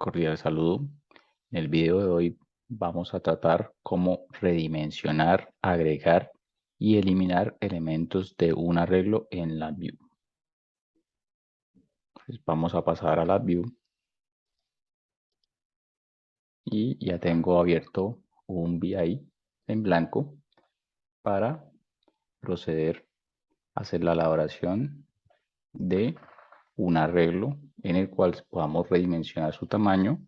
Cordial saludo. En el video de hoy vamos a tratar cómo redimensionar, agregar y eliminar elementos de un arreglo en la View. Entonces vamos a pasar a la View y ya tengo abierto un VI en blanco para proceder a hacer la elaboración de un arreglo en el cual podamos redimensionar su tamaño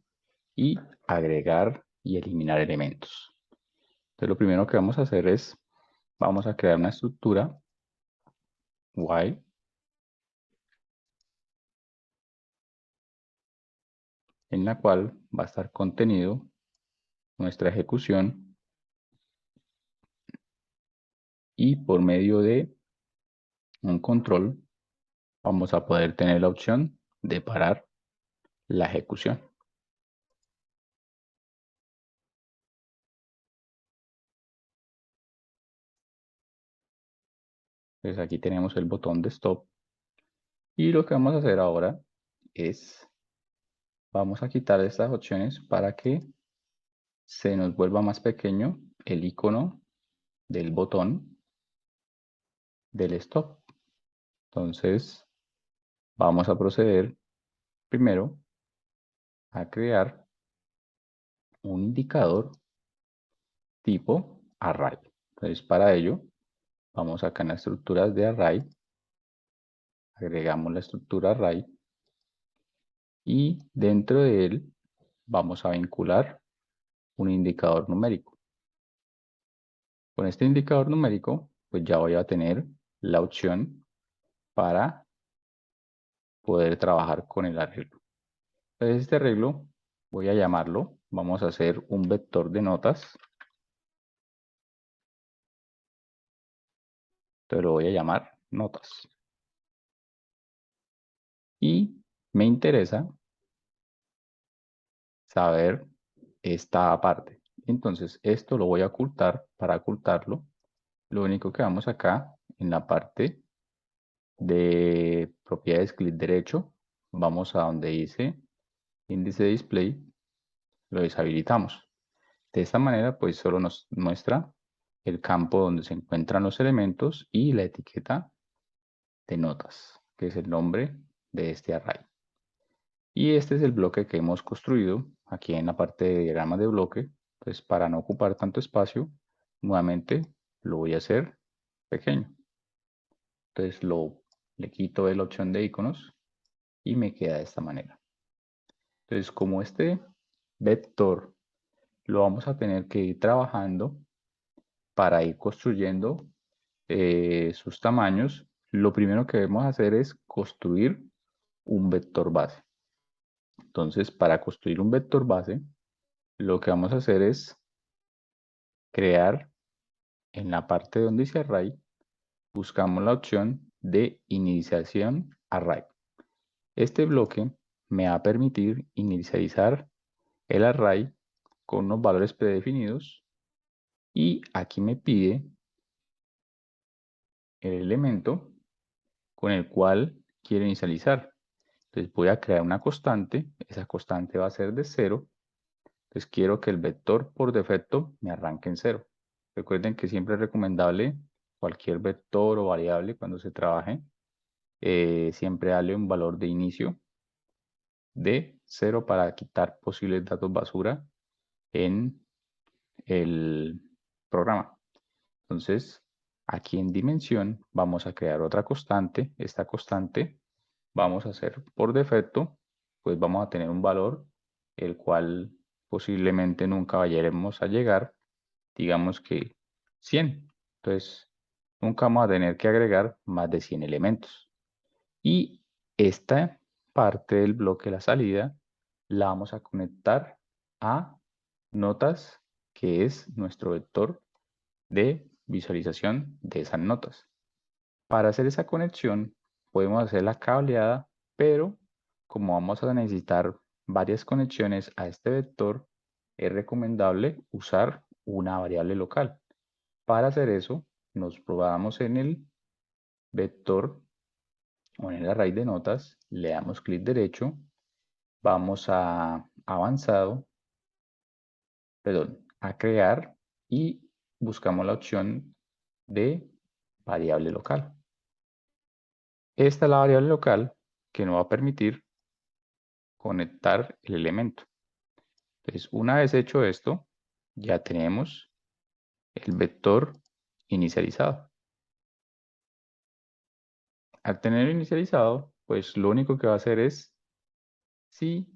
y agregar y eliminar elementos. Entonces lo primero que vamos a hacer es, vamos a crear una estructura while en la cual va a estar contenido nuestra ejecución y por medio de un control vamos a poder tener la opción de parar la ejecución. Entonces aquí tenemos el botón de stop y lo que vamos a hacer ahora es, vamos a quitar estas opciones para que se nos vuelva más pequeño el icono del botón del stop. Entonces vamos a proceder primero a crear un indicador tipo array. Entonces para ello vamos acá en las estructuras de array, agregamos la estructura array y dentro de él vamos a vincular un indicador numérico. Con este indicador numérico pues ya voy a tener la opción para poder trabajar con el arreglo. Entonces este arreglo voy a llamarlo, vamos a hacer un vector de notas. Entonces lo voy a llamar notas. Y me interesa saber esta parte. Entonces esto lo voy a ocultar. Para ocultarlo, lo único que vamos acá en la parte de propiedades, clic derecho, vamos a donde dice índice display, lo deshabilitamos. De esta manera pues solo nos muestra el campo donde se encuentran los elementos y la etiqueta de notas, que es el nombre de este array. Y este es el bloque que hemos construido aquí en la parte de diagrama de bloque. Entonces para no ocupar tanto espacio, nuevamente lo voy a hacer pequeño. Entonces le quito de la opción de iconos y me queda de esta manera. Entonces como este vector lo vamos a tener que ir trabajando para ir construyendo sus tamaños, lo primero que debemos hacer es construir un vector base. Entonces para construir un vector base, lo que vamos a hacer es crear en la parte donde dice array, buscamos la opción de inicialización array. Este bloque me va a permitir inicializar el array con unos valores predefinidos y aquí me pide el elemento con el cual quiero inicializar. Entonces voy a crear una constante, esa constante va a ser de 0. Entonces quiero que el vector por defecto me arranque en 0. Recuerden que siempre es recomendable cualquier vector o variable cuando se trabaje, siempre darle un valor de inicio de 0 para quitar posibles datos basura en el programa. Entonces, aquí en dimensión vamos a crear otra constante. Esta constante vamos a hacer por defecto, pues vamos a tener un valor el cual posiblemente nunca vayamos a llegar, digamos que 100. Entonces, nunca vamos a tener que agregar más de 100 elementos. Y esta parte del bloque de la salida la vamos a conectar a notas, que es nuestro vector de visualización de esas notas. Para hacer esa conexión podemos hacer la cableada, pero como vamos a necesitar varias conexiones a este vector, es recomendable usar una variable local. Para hacer eso, nos probamos en el vector o en el array de notas, le damos clic derecho, vamos a avanzado, perdón, a crear y buscamos la opción de variable local. Esta es la variable local que nos va a permitir conectar el elemento. Entonces, una vez hecho esto, ya tenemos el vector inicializado. Al tener inicializado, pues lo único que va a hacer es, si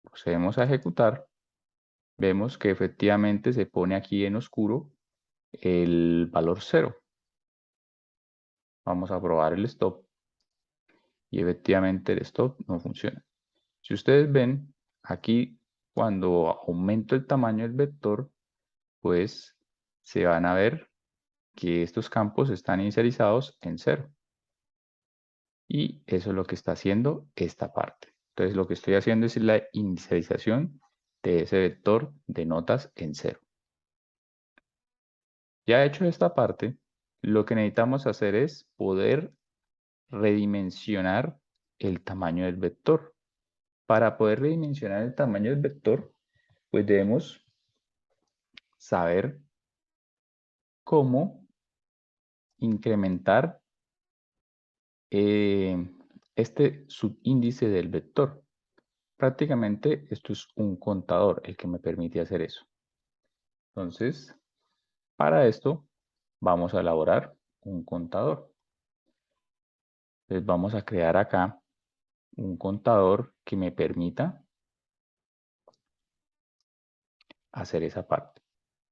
procedemos a ejecutar, vemos que efectivamente se pone aquí en oscuro el valor 0. Vamos a probar el stop y efectivamente el stop no funciona. Si ustedes ven, aquí cuando aumento el tamaño del vector, pues se van a ver que estos campos están inicializados en 0. Y eso es lo que está haciendo esta parte. Entonces lo que estoy haciendo es la inicialización de ese vector de notas en 0. Ya hecho esta parte, lo que necesitamos hacer es poder redimensionar el tamaño del vector. Para poder redimensionar el tamaño del vector, pues debemos saber cómo incrementar este subíndice del vector. Prácticamente esto es un contador el que me permite hacer eso. Entonces, para esto vamos a elaborar un contador. Entonces vamos a crear acá un contador que me permita hacer esa parte.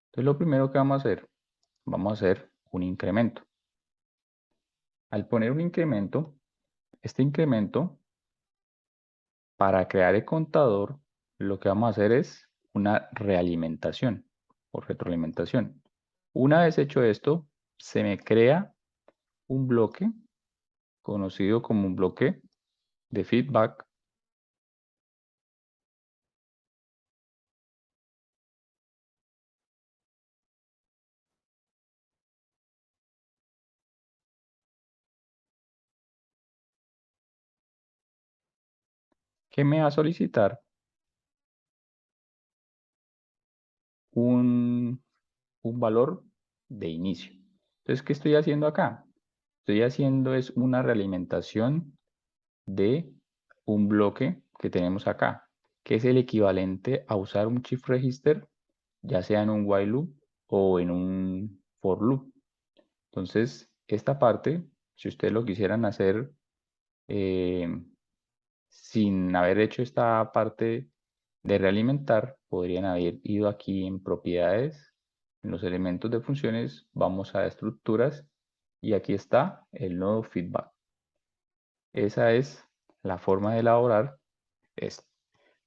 Entonces lo primero que vamos a hacer un incremento. Al poner un incremento, este incremento, para crear el contador, lo que vamos a hacer es una realimentación o retroalimentación. Una vez hecho esto, se me crea un bloque conocido como un bloque de feedback que me va a solicitar un, un valor de inicio. Entonces, ¿qué estoy haciendo acá? Estoy haciendo es una realimentación de un bloque que tenemos acá, que es el equivalente a usar un shift register, ya sea en un while loop o en un for loop. Entonces, esta parte, si ustedes lo quisieran hacer eh, sin haber hecho esta parte de realimentar, podrían haber ido aquí en propiedades, en los elementos de funciones, vamos a estructuras y aquí está el nodo feedback. Esa es la forma de elaborar esto.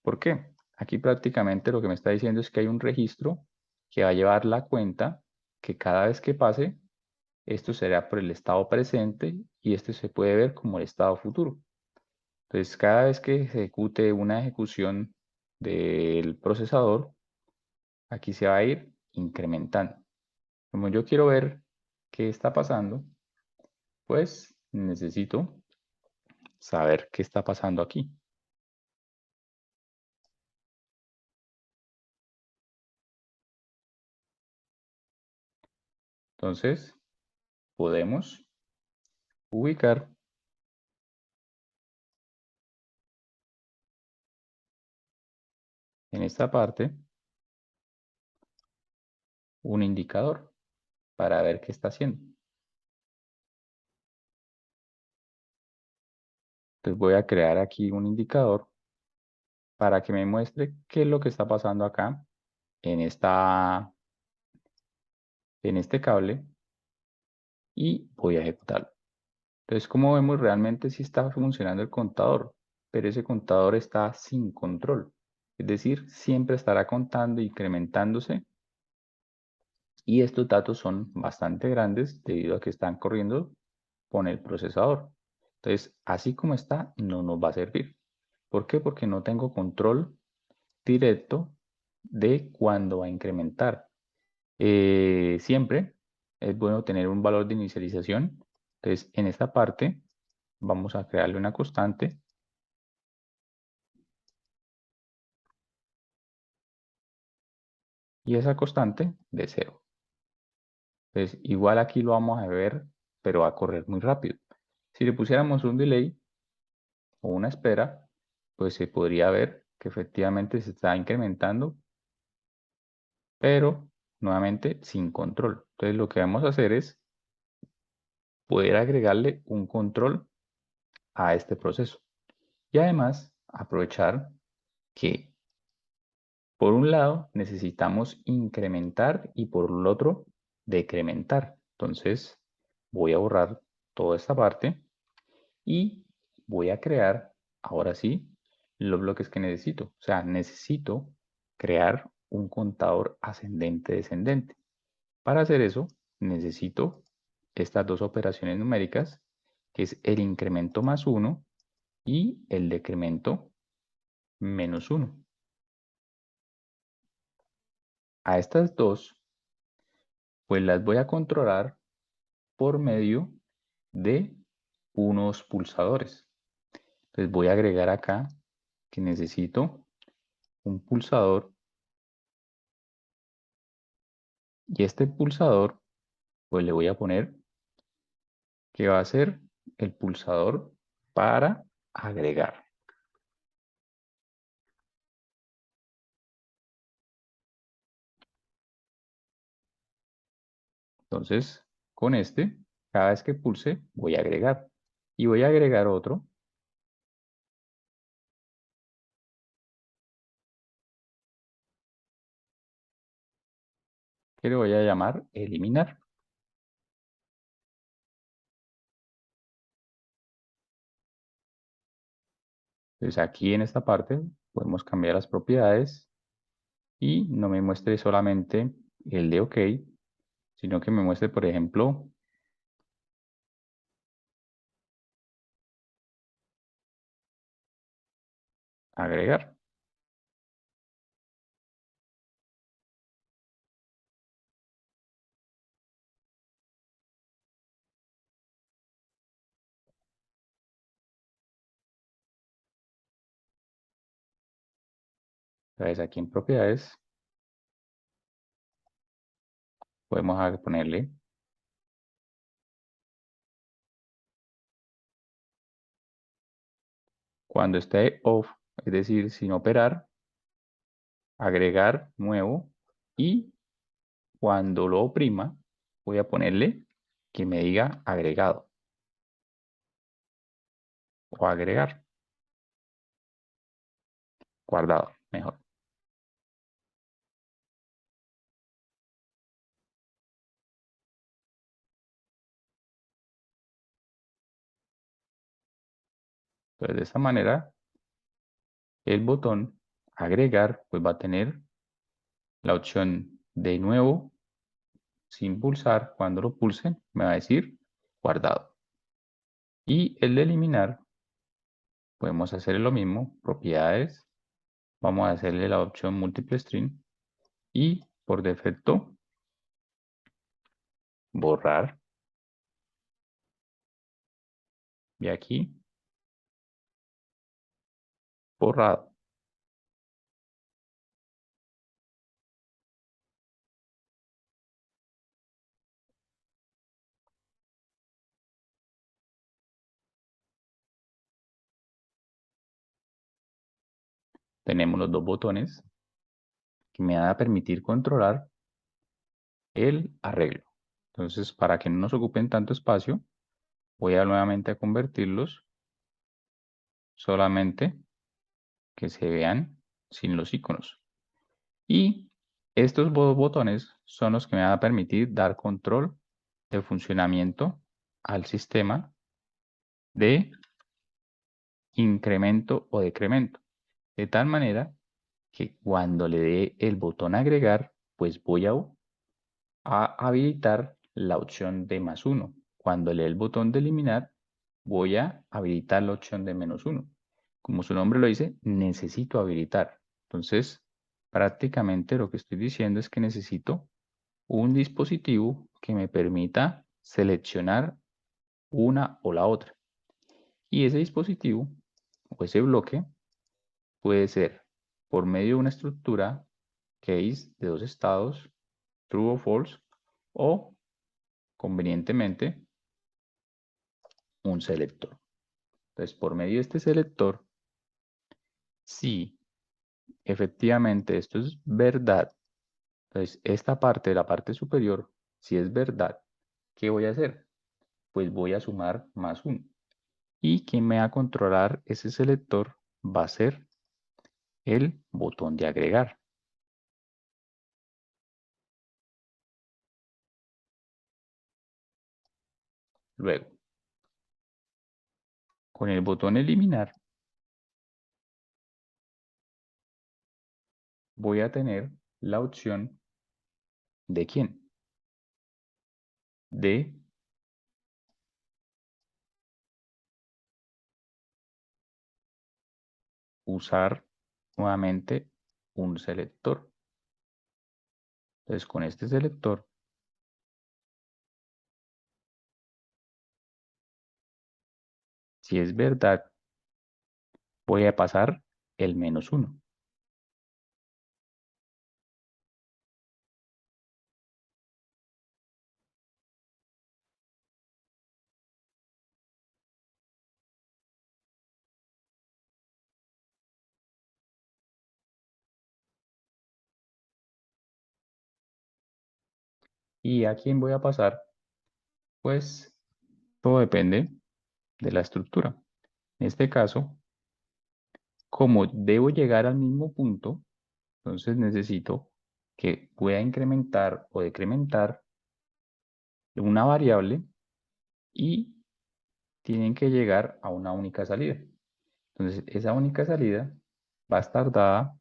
¿Por qué? Aquí prácticamente lo que me está diciendo es que hay un registro que va a llevar la cuenta que cada vez que pase, esto será por el estado presente y esto se puede ver como el estado futuro. Entonces, cada vez que ejecute una ejecución del procesador, aquí se va a ir incrementando. Como yo quiero ver qué está pasando, pues necesito saber qué está pasando aquí. Entonces, podemos ubicar en esta parte un indicador para ver qué está haciendo. Entonces voy a crear aquí un indicador para que me muestre qué es lo que está pasando acá en en este cable y voy a ejecutarlo. Entonces, como vemos, realmente sí está funcionando el contador, pero ese contador está sin control. Es decir, siempre estará contando, incrementándose, y estos datos son bastante grandes debido a que están corriendo con el procesador. Entonces, así como está, no nos va a servir. ¿Por qué? Porque no tengo control directo de cuándo va a incrementar. Siempre es bueno tener un valor de inicialización. Entonces, en esta parte vamos a crearle una constante y esa constante de 0. Entonces, igual aquí lo vamos a ver, pero va a correr muy rápido. Si le pusiéramos un delay o una espera, pues se podría ver que efectivamente se está incrementando, pero nuevamente sin control. Entonces, lo que vamos a hacer es poder agregarle un control a este proceso. Y además, aprovechar que por un lado necesitamos incrementar y por el otro decrementar. Entonces voy a borrar toda esta parte y voy a crear, ahora sí, los bloques que necesito. O sea, necesito crear un contador ascendente-descendente. Para hacer eso, necesito estas dos operaciones numéricas, que es el incremento más 1 y el decremento menos 1. A estas dos, pues las voy a controlar por medio de unos pulsadores. Entonces voy a agregar acá que necesito un pulsador y este pulsador pues le voy a poner que va a ser el pulsador para agregar. Entonces con este, cada vez que pulse voy a agregar y voy a agregar otro que le voy a llamar eliminar. Entonces aquí en esta parte podemos cambiar las propiedades y no me muestre solamente el de OK, sino que me muestre, por ejemplo, agregar. Entonces aquí en propiedades podemos ponerle cuando esté off, es decir, sin operar, agregar nuevo y cuando lo oprima voy a ponerle que me diga agregado o agregar, guardado, mejor. Entonces de esta manera el botón agregar pues va a tener la opción de nuevo sin pulsar. Cuando lo pulse me va a decir guardado. Y el de eliminar podemos hacer lo mismo, propiedades, vamos a hacerle la opción múltiple string y por defecto borrar. Y aquí borrado. Tenemos los dos botones que me van a permitir controlar el arreglo. Entonces, para que no nos ocupen tanto espacio, voy a nuevamente a convertirlos solamente que se vean sin los iconos. Y estos dos botones son los que me van a permitir dar control de funcionamiento al sistema de incremento o decremento. De tal manera que cuando le dé el botón agregar, pues voy a habilitar la opción de más 1. Cuando le dé el botón de eliminar, voy a habilitar la opción de menos 1. Como su nombre lo dice, necesito habilitar. Entonces, prácticamente lo que estoy diciendo es que necesito un dispositivo que me permita seleccionar una o la otra. Y ese dispositivo o ese bloque puede ser por medio de una estructura case de dos estados, true o false, o convenientemente un selector. Entonces, por medio de este selector, si efectivamente esto es verdad, entonces esta parte de la parte superior, si es verdad, ¿qué voy a hacer? Pues voy a sumar más 1. Y quien me va a controlar ese selector va a ser el botón de agregar. Luego, con el botón eliminar, voy a tener la opción de quién, de usar nuevamente un selector. Entonces, con este selector, si es verdad, voy a pasar el -1. ¿Y a quién voy a pasar? Pues todo depende de la estructura. En este caso, como debo llegar al mismo punto, entonces necesito que pueda incrementar o decrementar una variable y tienen que llegar a una única salida. Entonces, esa única salida va a estar dada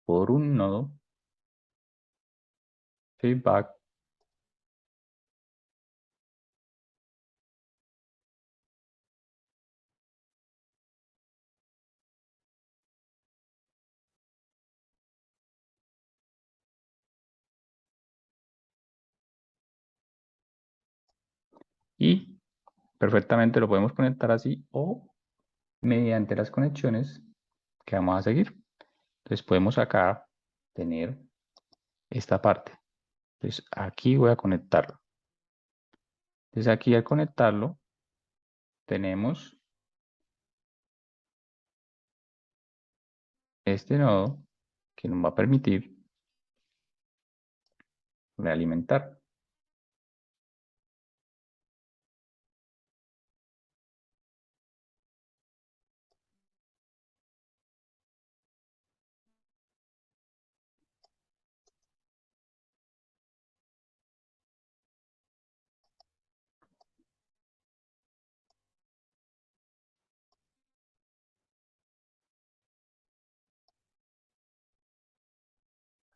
por un nodo feedback y perfectamente lo podemos conectar así o mediante las conexiones que vamos a seguir. Entonces podemos acá tener esta parte. Entonces aquí voy a conectarlo. Entonces aquí al conectarlo tenemos este nodo que nos va a permitir realimentar.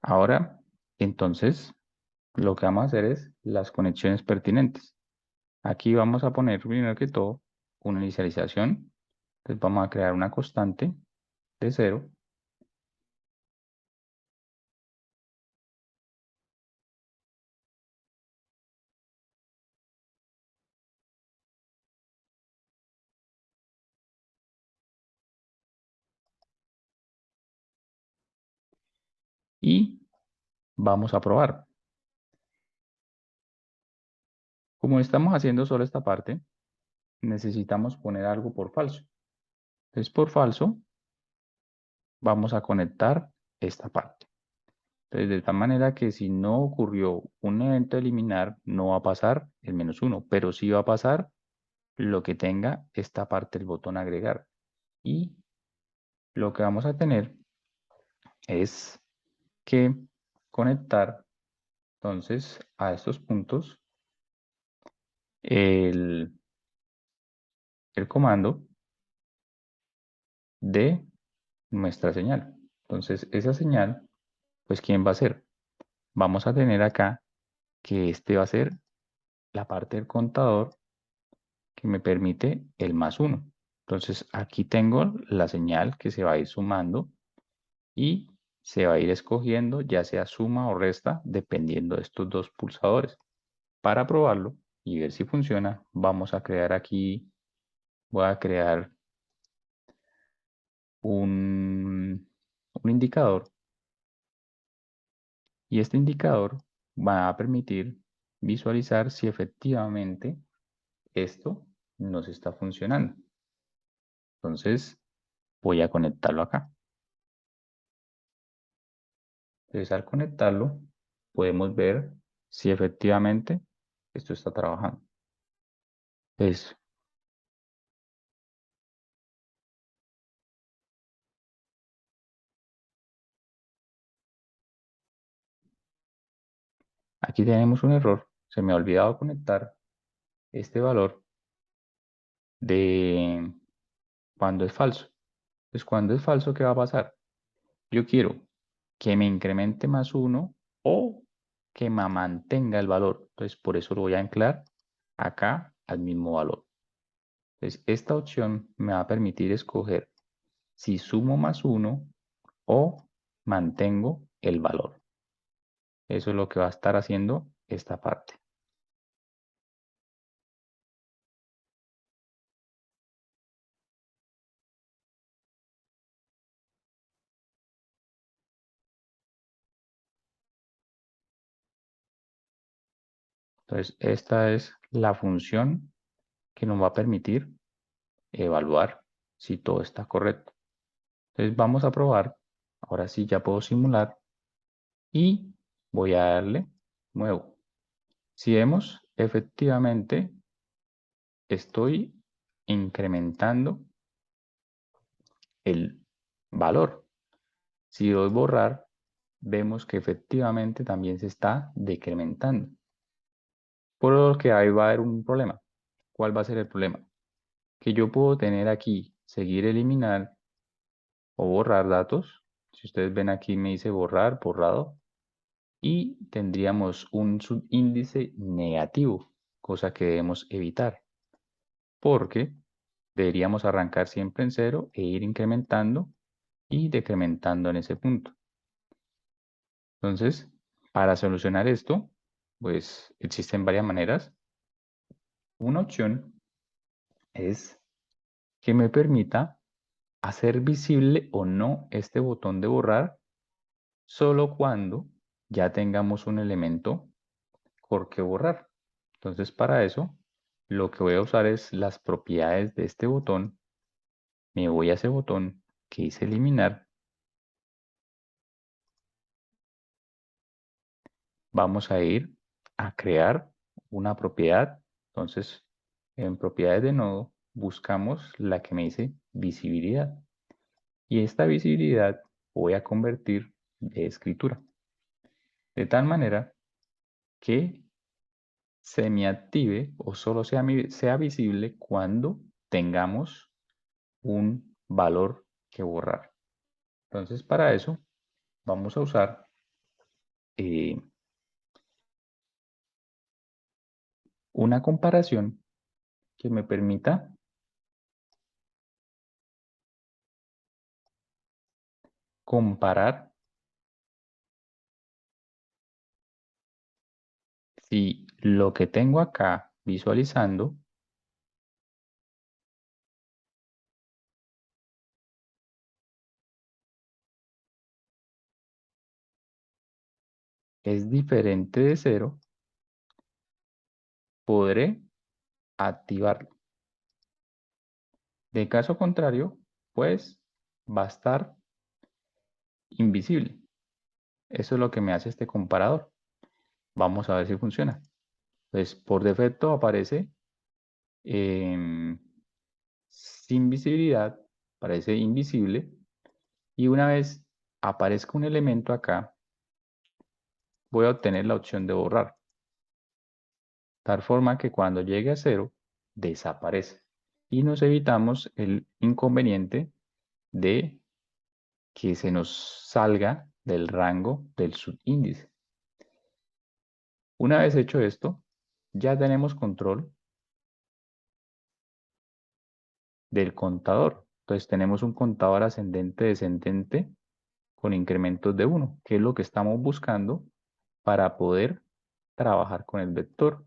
Ahora, entonces, lo que vamos a hacer es las conexiones pertinentes. Aquí vamos a poner primero que todo una inicialización. Entonces vamos a crear una constante de 0 y vamos a probar. Como estamos haciendo solo esta parte, necesitamos poner algo por falso. Entonces por falso vamos a conectar esta parte. Entonces de tal manera que si no ocurrió un evento de eliminar, no va a pasar el -1, pero sí va a pasar lo que tenga esta parte del botón agregar. Y lo que vamos a tener es que conectar entonces a estos puntos el, el comando de nuestra señal. Entonces esa señal, pues ¿quién va a ser? Vamos a tener acá que este va a ser la parte del contador que me permite el +1. Entonces aquí tengo la señal que se va a ir sumando y se va a ir escogiendo ya sea suma o resta dependiendo de estos dos pulsadores. Para probarlo y ver si funciona, vamos a crear aquí, voy a crear un indicador Y este indicador va a permitir visualizar si efectivamente esto nos está funcionando. Entonces, voy a conectarlo acá. Entonces, al conectarlo, podemos ver si efectivamente esto está trabajando. Entonces, aquí tenemos un error. Se me ha olvidado conectar este valor de cuando es falso. Entonces, cuando es falso, ¿qué va a pasar? Yo quiero que me incremente más 1 o que me mantenga el valor. Entonces, por eso lo voy a anclar acá al mismo valor. Entonces, esta opción me va a permitir escoger si sumo más 1 o mantengo el valor. Eso es lo que va a estar haciendo esta parte. Entonces, esta es la función que nos va a permitir evaluar si todo está correcto. Entonces, vamos a probar. Ahora sí ya puedo simular y voy a darle nuevo. Si vemos, efectivamente estoy incrementando el valor. Si doy borrar, vemos que efectivamente también se está decrementando. Por lo que ahí va a haber un problema. ¿Cuál va a ser el problema? Que yo puedo tener aquí, seguir eliminar o borrar datos. Si ustedes ven aquí me dice borrar, borrado. Y tendríamos un subíndice negativo, cosa que debemos evitar. Porque deberíamos arrancar siempre en cero e ir incrementando y decrementando en ese punto. Entonces, para solucionar esto, pues existen varias maneras. Una opción es que me permita hacer visible o no este botón de borrar solo cuando ya tengamos un elemento por qué borrar. Entonces, para eso, lo que voy a usar es las propiedades de este botón. Me voy a ese botón que dice eliminar. Vamos a ir a crear una propiedad. Entonces, en propiedades de nodo, buscamos la que me dice visibilidad. Y esta visibilidad voy a convertir de escritura. De tal manera que se me active o solo sea visible cuando tengamos un valor que borrar. Entonces, para eso vamos a usar eh, una comparación que me permita comparar si lo que tengo acá visualizando es diferente de cero, podré activarlo. De caso contrario, pues va a estar invisible. Eso es lo que me hace este comparador. Vamos a ver si funciona. Pues por defecto aparece sin visibilidad, aparece invisible. Y una vez aparezca un elemento acá, voy a obtener la opción de borrar. Tal forma que cuando llegue a cero, desaparece. Y nos evitamos el inconveniente de que se nos salga del rango del subíndice. Una vez hecho esto, ya tenemos control del contador. Entonces tenemos un contador ascendente-descendente con incrementos de 1, que es lo que estamos buscando para poder trabajar con el vector.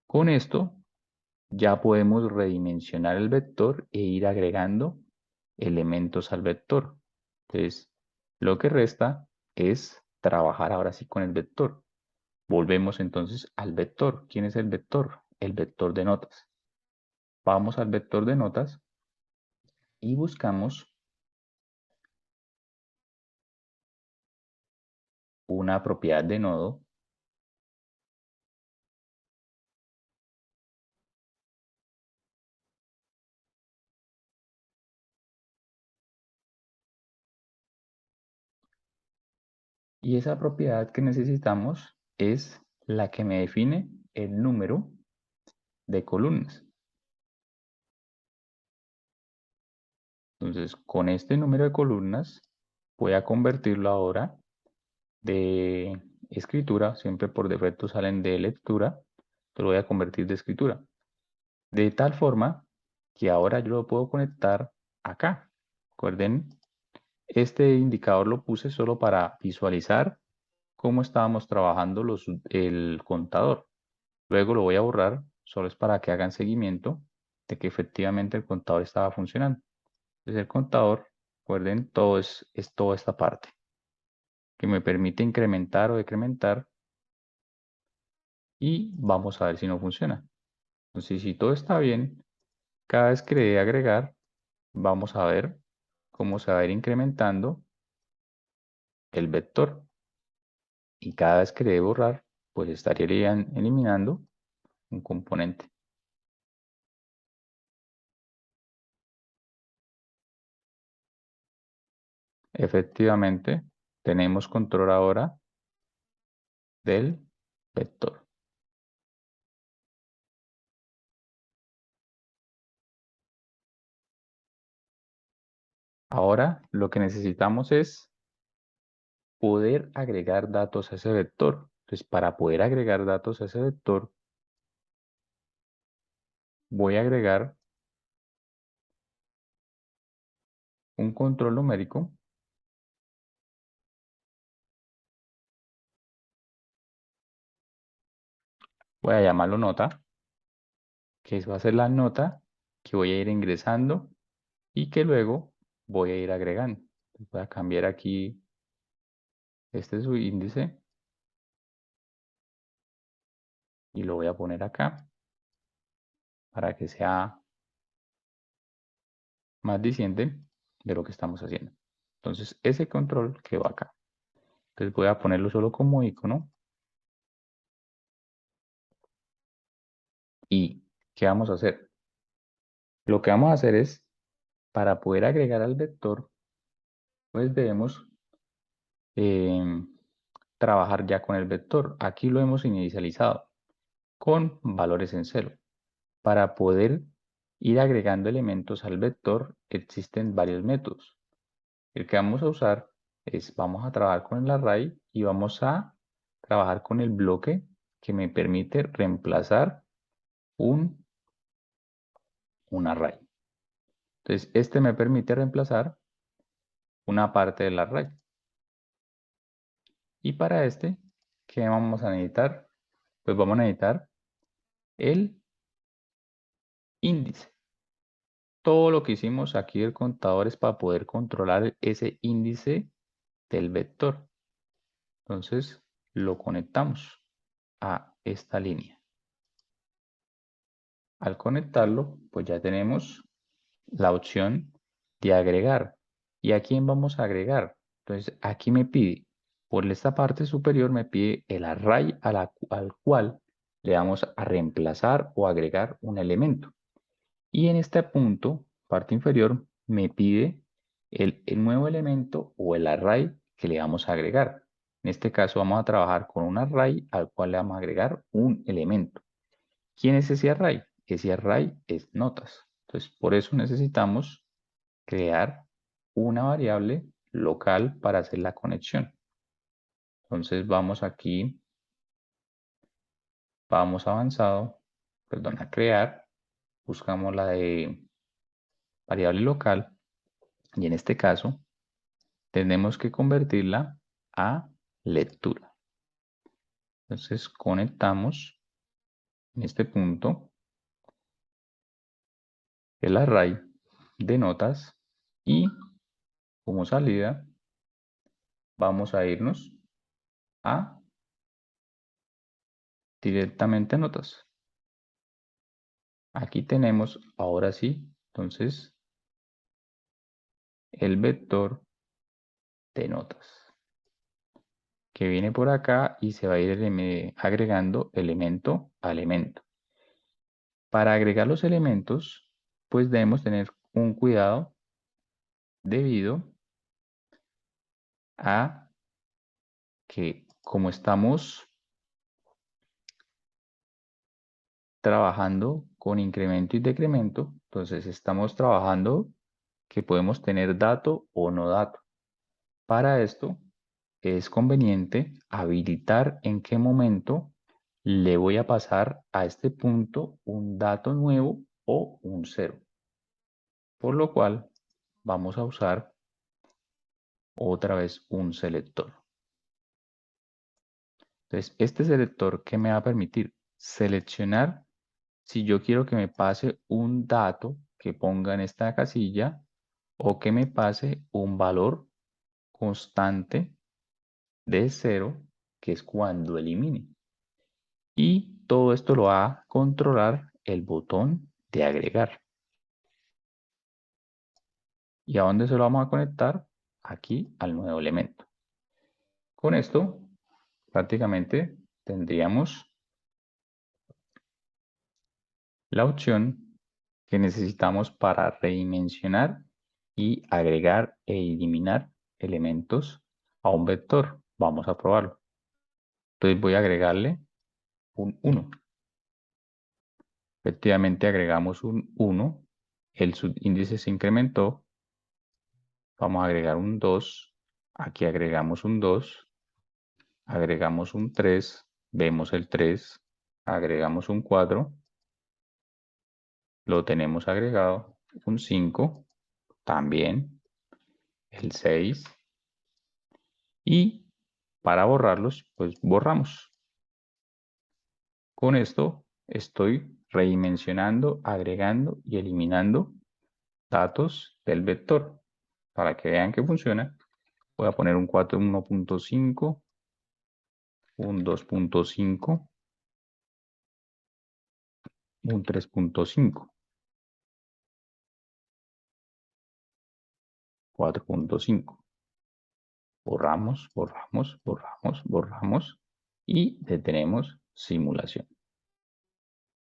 Con esto ya podemos redimensionar el vector e ir agregando elementos al vector. Entonces, lo que resta es trabajar ahora sí con el vector. Volvemos entonces al vector. ¿Quién es el vector? El vector de notas. Vamos al vector de notas y buscamos una propiedad de nodo y esa propiedad que necesitamos es la que me define el número de columnas. Entonces, con este número de columnas voy a convertirlo ahora de escritura, siempre por defecto salen de lectura, lo voy a convertir de escritura. De tal forma que ahora yo lo puedo conectar acá. Recuerden, este indicador lo puse solo para visualizar cómo estábamos trabajando el contador. Luego lo voy a borrar, solo es para que hagan seguimiento de que efectivamente el contador estaba funcionando. Entonces el contador, recuerden, todo es toda esta parte que me permite incrementar o decrementar y vamos a ver si no funciona. Entonces si todo está bien, cada vez que le dé agregar, vamos a ver cómo se va a ir incrementando el vector y cada vez que le dé borrar, pues estarían eliminando un componente. Efectivamente, tenemos control ahora del vector. Ahora lo que necesitamos es poder agregar datos a ese vector. Entonces, para poder agregar datos a ese vector, voy a agregar un control numérico. Voy a llamarlo nota, que va a ser la nota que voy a ir ingresando y que luego voy a ir agregando. Voy a cambiar aquí, este es su índice, y lo voy a poner acá para que sea más diciente de lo que estamos haciendo. Entonces, ese control que va acá. Entonces voy a ponerlo solo como icono. ¿Y qué vamos a hacer? Lo que vamos a hacer es, para poder agregar al vector, pues debemos trabajar ya con el vector. Aquí lo hemos inicializado con valores en cero. Para poder ir agregando elementos al vector existen varios métodos. El que vamos a usar es, vamos a trabajar con el array y vamos a trabajar con el bloque que me permite reemplazar un array. Entonces, este me permite reemplazar una parte del array. Y para este, ¿qué vamos a necesitar? Pues vamos a necesitar el índice. Todo lo que hicimos aquí del contador es para poder controlar ese índice del vector. Entonces, lo conectamos a esta línea. Al conectarlo, pues ya tenemos la opción de agregar. ¿Y a quién vamos a agregar? Entonces, aquí me pide, por esta parte superior me pide el array al cual le vamos a reemplazar o agregar un elemento. Y en este punto, parte inferior, me pide el nuevo elemento o el array que le vamos a agregar. En este caso vamos a trabajar con un array al cual le vamos a agregar un elemento. ¿Quién es ese array? Ese array es notas. Entonces, por eso necesitamos crear una variable local para hacer la conexión. Entonces, vamos aquí, vamos avanzado, perdón, a crear, buscamos la de variable local y en este caso tenemos que convertirla a lectura. Entonces, conectamos en este punto el array de notas y como salida vamos a irnos a directamente notas. Aquí tenemos, ahora sí, entonces, el vector de notas, que viene por acá y se va a ir agregando elemento a elemento. Para agregar los elementos, pues debemos tener un cuidado debido a que como estamos trabajando con incremento y decremento, entonces estamos trabajando que podemos tener dato o no dato. Para esto es conveniente habilitar en qué momento le voy a pasar a este punto un dato nuevo o un cero. Por lo cual vamos a usar otra vez un selector. Entonces, este selector, ¿qué me va a permitir? Seleccionar si yo quiero que me pase un dato que ponga en esta casilla o que me pase un valor constante de cero, que es cuando elimine. Y todo esto lo va a controlar el botón de agregar. ¿Y a dónde se lo vamos a conectar? Aquí al nuevo elemento. Con esto, prácticamente tendríamos la opción que necesitamos para redimensionar y agregar e eliminar elementos a un vector. Vamos a probarlo. Entonces voy a agregarle un 1. Efectivamente agregamos un 1. El subíndice se incrementó. Vamos a agregar un 2. Aquí agregamos un 2. Agregamos un 3. Vemos el 3. Agregamos un 4. Lo tenemos agregado. Un 5. También. El 6. Y para borrarlos, pues borramos. Con esto estoy redimensionando, agregando y eliminando datos del vector. Para que vean que funciona, voy a poner un 4 1.5, un 2.5, un 3.5, 4.5. Borramos, borramos, borramos, borramos y detenemos simulación.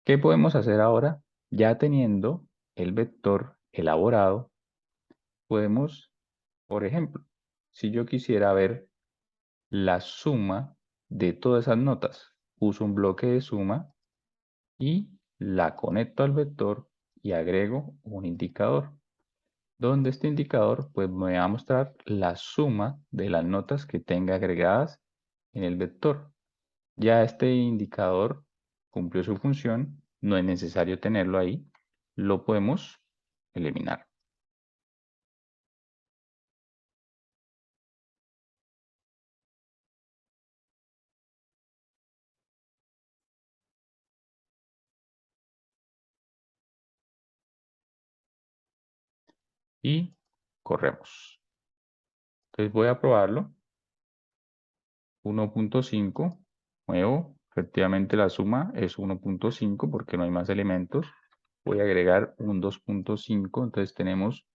¿Qué podemos hacer ahora? Ya teniendo el vector elaborado, podemos, por ejemplo, si yo quisiera ver la suma de todas esas notas, uso un bloque de suma y la conecto al vector y agrego un indicador, donde este indicador pues me va a mostrar la suma de las notas que tenga agregadas en el vector. Ya este indicador cumplió su función, no es necesario tenerlo ahí, lo podemos eliminar. Y corremos. Entonces voy a probarlo. 1.5, nuevo, efectivamente la suma es 1.5 porque no hay más elementos. Voy a agregar un 2.5, entonces tenemos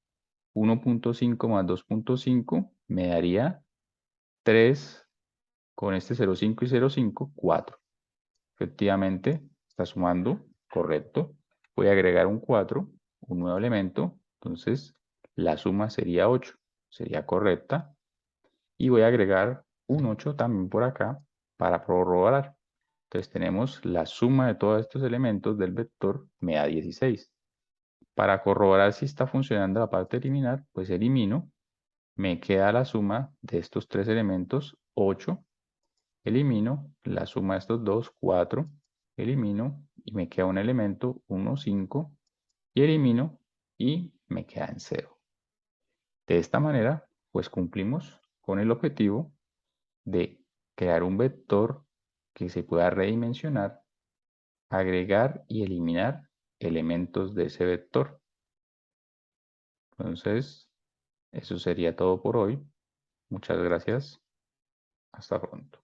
1.5 más 2.5 me daría 3 con este 0.5 y 0.5, 4. Efectivamente está sumando, correcto. Voy a agregar un 4, un nuevo elemento, entonces la suma sería 8, sería correcta. Y voy a agregar un 8 también por acá para corroborar. Entonces tenemos la suma de todos estos elementos del vector me da 16. Para corroborar si está funcionando la parte de eliminar, pues elimino, me queda la suma de estos tres elementos, 8, elimino la suma de estos dos, 4, elimino y me queda un elemento, 1, 5, y elimino y me queda en 0. De esta manera, pues cumplimos con el objetivo de crear un vector que se pueda redimensionar, agregar y eliminar elementos de ese vector. Entonces, eso sería todo por hoy. Muchas gracias. Hasta pronto.